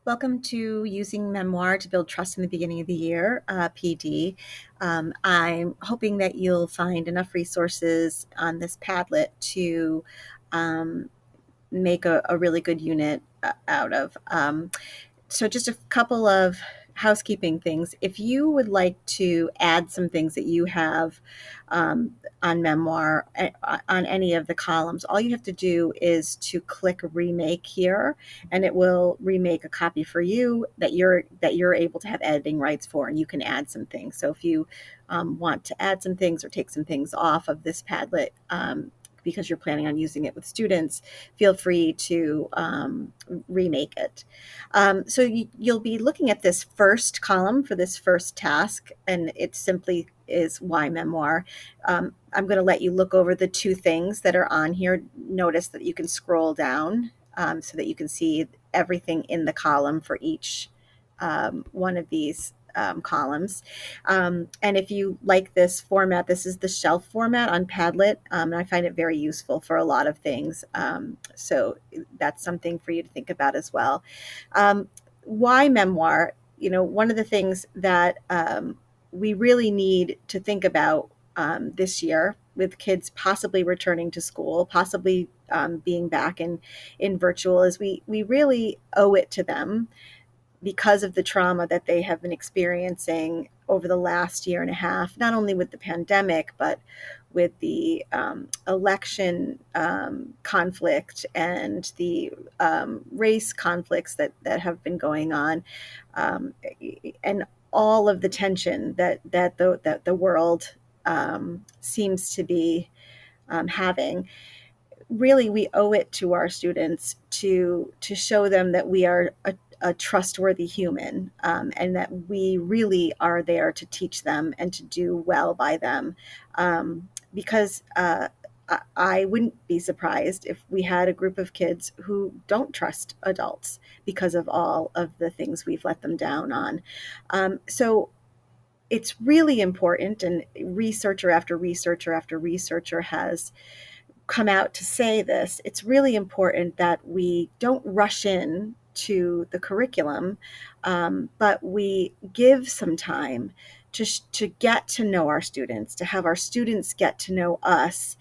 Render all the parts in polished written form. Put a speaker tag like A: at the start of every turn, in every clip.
A: Welcome to Using Memoir to Build Trust in the Beginning of the Year, PD. I'm hoping that you'll find enough resources on this Padlet to um, make a really good unit out of. So just a couple of housekeeping things. If you would like to add some things that you have on Memoir on any of the columns, all you have to do is to click remake here, and it will remake a copy for you that you're able to have editing rights for, and you can add some things. So if you want to add some things or take some things off of this Padlet, because you're planning on using it with students, feel free to remake it. So you'll be looking at this first column for this first task, and it simply is why memoir. I'm going to let you look over the two things that are on here. Notice that you can scroll down so that you can see everything in the column for each one of these columns. And if you like this format, this is the shelf format on Padlet, and I find it very useful for a lot of things. So that's something for you to think about as well. Why memoir? One of the things that we really need to think about this year, with kids possibly returning to school, possibly being back in virtual, is we really owe it to them, because of the trauma that they have been experiencing over the last year and a half, not only with the pandemic, but with the election conflict and the race conflicts that have been going on, and all of the tension that the world seems to be having. Really, we owe it to our students to show them that we are a trustworthy human, and that we really are there to teach them and to do well by them. Because I wouldn't be surprised if we had a group of kids who don't trust adults because of all of the things we've let them down on. So it's really important, and researcher after researcher after researcher has come out to say this. It's really important that we don't rush in to the curriculum, but we give some time to get to know our students, to have our students get to know us,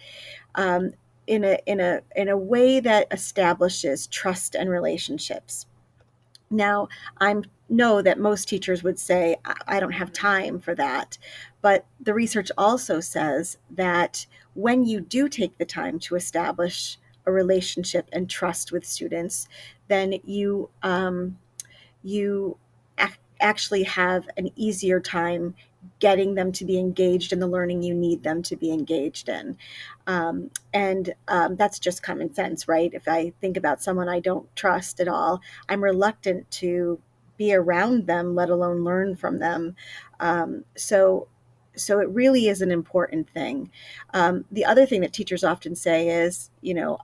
A: in a way that establishes trust and relationships. Now, I know that most teachers would say, I don't have time for that. But the research also says that when you do take the time to establish a relationship and trust with students, then you actually have an easier time getting them to be engaged in the learning you need them to be engaged in. And that's just common sense, right? If I think about someone I don't trust at all, I'm reluctant to be around them, let alone learn from them. So it really is an important thing. The other thing that teachers often say is,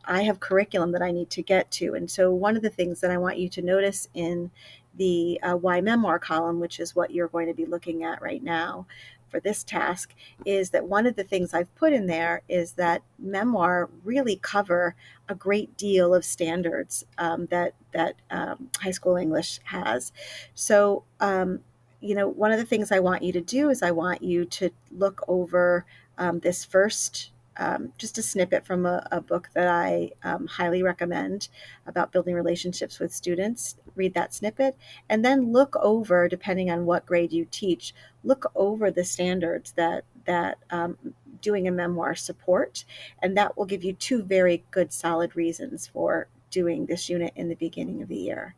A: I have curriculum that I need to get to. And so one of the things that I want you to notice in the Why Memoir column, which is what you're going to be looking at right now for this task, is that one of the things I've put in there is that memoir really cover a great deal of standards that high school English has. So, one of the things I want you to do is I want you to look over this first, just a snippet from a book that I highly recommend about building relationships with students. Read that snippet, and then look over, depending on what grade you teach, look over the standards that doing a memoir support, and that will give you two very good solid reasons for doing this unit in the beginning of the year.